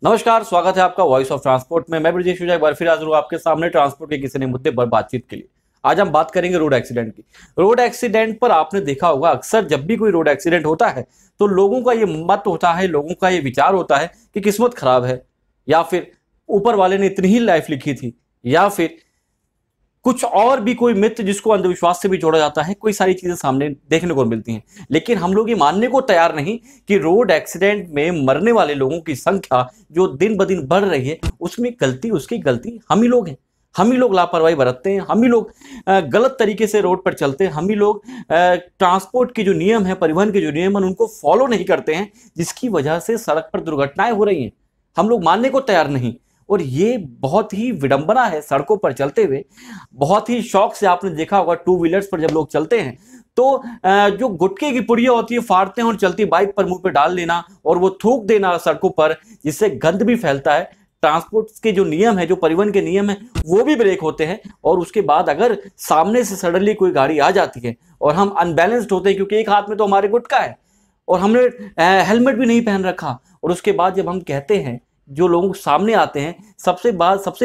नमस्कार, स्वागत है आपका वॉइस ऑफ ट्रांसपोर्ट में। मैं ब्रजेश एक बार फिर हाजिर हूं आपके सामने ट्रांसपोर्ट के किसी नए मुद्दे पर बातचीत के लिए। आज हम बात करेंगे रोड एक्सीडेंट की। रोड एक्सीडेंट पर आपने देखा होगा, अक्सर जब भी कोई रोड एक्सीडेंट होता है तो लोगों का ये मत होता है, लोगों का ये विचार होता है कि किस्मत खराब है, या फिर ऊपर वाले ने इतनी ही लाइफ लिखी थी, या फिर कुछ और भी कोई मिथ जिसको अंधविश्वास से भी जोड़ा जाता है। कोई सारी चीजें सामने देखने को मिलती हैं, लेकिन हम लोग ये मानने को तैयार नहीं कि रोड एक्सीडेंट में मरने वाले लोगों की संख्या जो दिन ब दिन बढ़ रही है, उसमें उसकी गलती हम ही लोग हैं। हम ही लोग लापरवाही बरतते हैं, हम ही लोग गलत तरीके से रोड पर चलते हैं, हम ही लोग ट्रांसपोर्ट के जो नियम है, परिवहन के जो नियम है, उनको फॉलो नहीं करते हैं, जिसकी वजह से सड़क पर दुर्घटनाएं हो रही हैं। हम लोग मानने को तैयार नहीं। और ये बहुत ही विडंबना है। सड़कों पर चलते हुए बहुत ही शौक से आपने देखा होगा, टू व्हीलर्स पर जब लोग चलते हैं तो जो गुटखे की पुड़िया होती है फाड़ते हैं और चलती बाइक पर मुंह पे डाल लेना और वो थूक देना सड़कों पर, जिससे गंद भी फैलता है। ट्रांसपोर्ट के जो नियम है, जो परिवहन के नियम है, वो भी ब्रेक होते हैं। और उसके बाद अगर सामने से सडनली कोई गाड़ी आ जाती है और हम अनबैलेंस्ड होते हैं, क्योंकि एक हाथ में तो हमारे गुटखा है और हमने हेलमेट भी नहीं पहन रखा, और उसके बाद जब हम कहते हैं, जो लोग सामने आते हैं, सबसे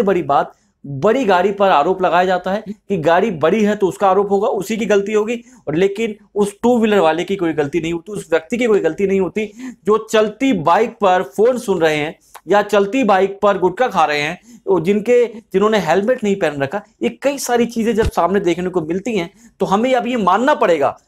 बड़ी बात, बड़ी गाड़ी पर आरोप लगाया जाता है कि गाड़ी बड़ी है तो उसका आरोप होगा, उसी की गलती होगी। और लेकिन उस टू व्हीलर वाले की कोई गलती नहीं होती, उस व्यक्ति की कोई गलती नहीं होती जो चलती बाइक पर फोन सुन रहे हैं या चलती बाइक पर गुटखा खा रहे हैं, जिन्होंने हेलमेट नहीं पहन रखा। ये कई सारी चीजें जब सामने देखने को मिलती हैं तो हमें अब ये मानना पड़ेगा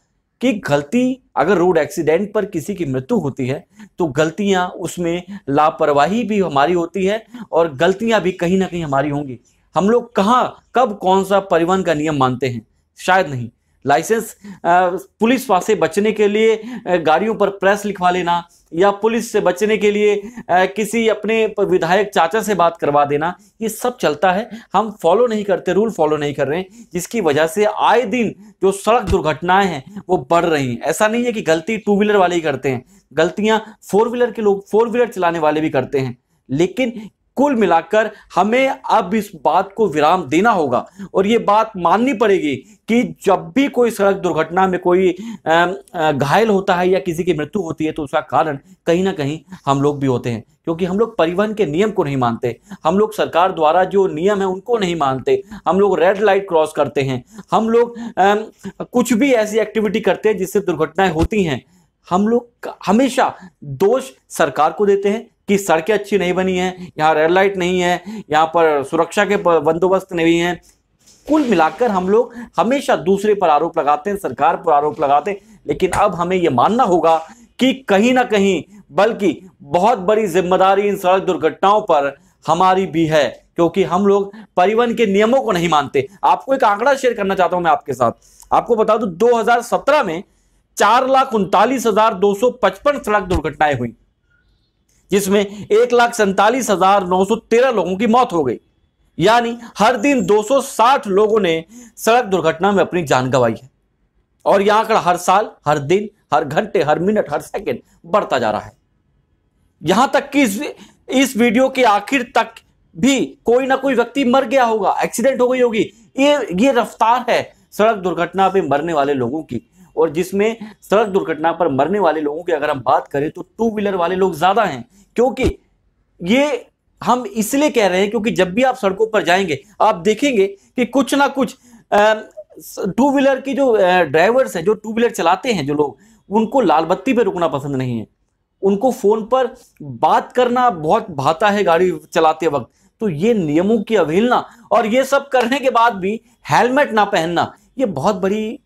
कि गलती, अगर रोड एक्सीडेंट पर किसी की मृत्यु होती है तो गलतियां, उसमें लापरवाही भी हमारी होती है और गलतियां भी कहीं ना कहीं हमारी होंगी। हम लोग कहां कब कौन सा परिवहन का नियम मानते हैं? शायद नहीं। लाइसेंस, पुलिस से बचने के लिए गाड़ियों पर प्रेस लिखवा लेना, या पुलिस से बचने के लिए किसी अपने विधायक चाचा से बात करवा देना, ये सब चलता है। हम फॉलो नहीं करते, रूल फॉलो नहीं कर रहे हैं, जिसकी वजह से आए दिन जो सड़क दुर्घटनाएं हैं वो बढ़ रही हैं। ऐसा नहीं है कि गलती टू व्हीलर वाले ही करते हैं, गलतियां फोर व्हीलर के लोग, फोर व्हीलर चलाने वाले भी करते हैं। लेकिन कुल मिलाकर हमें अब इस बात को विराम देना होगा और ये बात माननी पड़ेगी कि जब भी कोई सड़क दुर्घटना में कोई घायल होता है या किसी की मृत्यु होती है तो उसका कारण कहीं ना कहीं हम लोग भी होते हैं, क्योंकि हम लोग परिवहन के नियम को नहीं मानते, हम लोग सरकार द्वारा जो नियम है उनको नहीं मानते, हम लोग रेड लाइट क्रॉस करते हैं, हम लोग कुछ भी ऐसी एक्टिविटी करते हैं जिससे दुर्घटनाएं होती हैं। हम लोग हमेशा दोष सरकार को देते हैं कि सड़कें अच्छी नहीं बनी हैं, यहाँ रेड लाइट नहीं है, यहाँ पर सुरक्षा के बंदोबस्त नहीं है। कुल मिलाकर हम लोग हमेशा दूसरे पर आरोप लगाते हैं, सरकार पर आरोप लगाते हैं। लेकिन अब हमें यह मानना होगा कि कहीं ना कहीं, बल्कि बहुत बड़ी जिम्मेदारी इन सड़क दुर्घटनाओं पर हमारी भी है, क्योंकि हम लोग परिवहन के नियमों को नहीं मानते। आपको एक आंकड़ा शेयर करना चाहता हूं मैं आपके साथ। आपको बता दूं, 2017 में 4,39,255 सड़क दुर्घटनाएं हुई, जिसमें 1,47,913 लोगों की मौत हो गई। यानी हर दिन 260 लोगों ने सड़क दुर्घटना में अपनी जान गंवाई है। और यह आंकड़ा हर साल, हर दिन, हर घंटे, हर मिनट, हर सेकंड बढ़ता जा रहा है। यहां तक कि इस वीडियो के आखिर तक भी कोई ना कोई व्यक्ति मर गया होगा, एक्सीडेंट हो गई होगी। ये रफ्तार है सड़क दुर्घटना पे मरने वाले लोगों की। और जिसमें सड़क दुर्घटना पर मरने वाले लोगों की अगर हम बात करें तो टू व्हीलर वाले लोग ज्यादा हैं। क्योंकि ये हम इसलिए कह रहे हैं क्योंकि जब भी आप सड़कों पर जाएंगे आप देखेंगे कि कुछ ना कुछ टू व्हीलर की जो ड्राइवर्स हैं, जो टू व्हीलर चलाते हैं, जो लोग, उनको लाल बत्ती पे रुकना पसंद नहीं है। उनको फोन पर बात करना बहुत भाता है गाड़ी चलाते वक्त। तो ये नियमों की अवहेलना और ये सब करने के बाद भी हेलमेट ना पहनना, ये बहुत बड़ी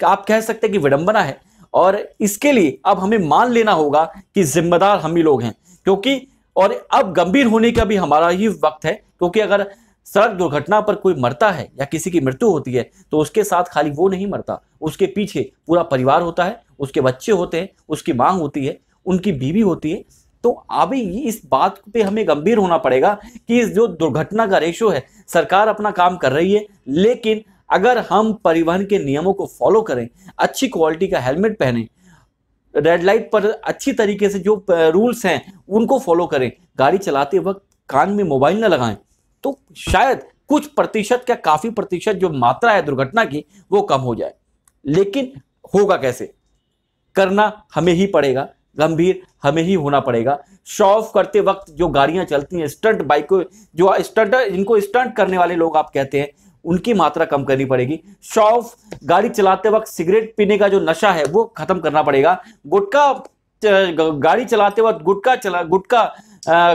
आप कह सकते हैं कि विडंबना है। और इसके लिए अब हमें मान लेना होगा कि जिम्मेदार हम ही लोग हैं, क्योंकि और अब गंभीर होने का भी हमारा ही वक्त है। क्योंकि अगर सड़क दुर्घटना पर कोई मरता है या किसी की मृत्यु होती है तो उसके साथ खाली वो नहीं मरता, उसके पीछे पूरा परिवार होता है, उसके बच्चे होते हैं, उसकी मां होती है, उनकी बीवी होती है। तो अभी इस बात पे हमें गंभीर होना पड़ेगा कि इस जो दुर्घटना का रेशो है, सरकार अपना काम कर रही है, लेकिन अगर हम परिवहन के नियमों को फॉलो करें, अच्छी क्वालिटी का हेलमेट पहने, रेड लाइट पर अच्छी तरीके से जो रूल्स हैं उनको फॉलो करें, गाड़ी चलाते वक्त कान में मोबाइल ना लगाएं, तो शायद कुछ प्रतिशत, क्या काफी प्रतिशत जो मात्रा है दुर्घटना की, वो कम हो जाए। लेकिन होगा कैसे? करना हमें ही पड़ेगा। गंभीर हमें ही होना पड़ेगा। शो ऑफ करते वक्त जो गाड़ियां चलती हैं, स्टंट बाइक को, जो स्टंट, जिनको स्टंट करने वाले लोग आप कहते हैं, उनकी मात्रा कम करनी पड़ेगी। शो ऑफ गाड़ी चलाते वक्त सिगरेट पीने का जो नशा है वो खत्म करना पड़ेगा। गुटखा गाड़ी चलाते वक्त गुटखा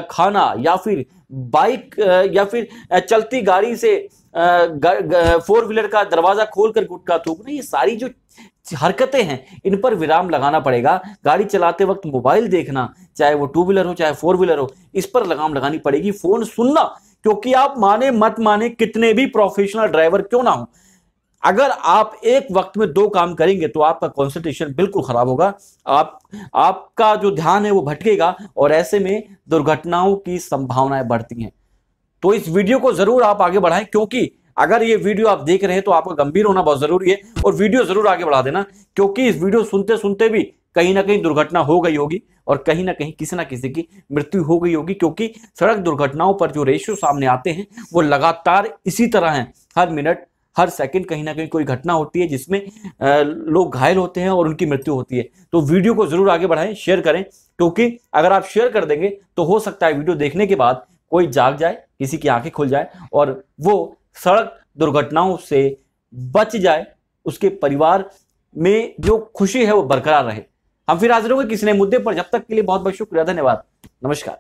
खाना, या फिर बाइक या फिर चलती गाड़ी से 4 व्हीलर का दरवाजा खोलकर गुटखा थूकना, ये सारी जो हरकतें हैं इन पर विराम लगाना पड़ेगा। गाड़ी चलाते वक्त मोबाइल देखना, चाहे वो 2 व्हीलर हो चाहे 4 व्हीलर हो, इस पर लगाम लगानी पड़ेगी। फोन सुनना, क्योंकि आप माने मत माने, कितने भी प्रोफेशनल ड्राइवर क्यों ना हो, अगर आप एक वक्त में 2 काम करेंगे तो आपका कंसंट्रेशन बिल्कुल खराब होगा, आपका जो ध्यान है वो भटकेगा, और ऐसे में दुर्घटनाओं की संभावनाएं बढ़ती हैं। तो इस वीडियो को जरूर आप आगे बढ़ाएं, क्योंकि अगर ये वीडियो आप देख रहे हैं तो आपको गंभीर होना बहुत जरूरी है, और वीडियो जरूर आगे बढ़ा देना, क्योंकि इस वीडियो सुनते सुनते भी कहीं ना कहीं दुर्घटना हो गई होगी, और कहीं ना कहीं किसी ना किसी की मृत्यु हो गई होगी, क्योंकि सड़क दुर्घटनाओं पर जो रेशियो सामने आते हैं वो लगातार इसी तरह हैं। हर मिनट हर सेकंड कहीं ना कहीं कोई घटना होती है जिसमें लोग घायल होते हैं और उनकी मृत्यु होती है। तो वीडियो को जरूर आगे बढ़ाएं, शेयर करें, क्योंकि अगर आप शेयर कर देंगे तो हो सकता है वीडियो देखने के बाद कोई जाग जाए, किसी की आंखें खुल जाए, और वो सड़क दुर्घटनाओं से बच जाए, उसके परिवार में जो खुशी है वो बरकरार रहे। हम फिर हाजिर होंगे किसी नए मुद्दे पर। जब तक के लिए बहुत बहुत शुक्रिया, धन्यवाद, नमस्कार।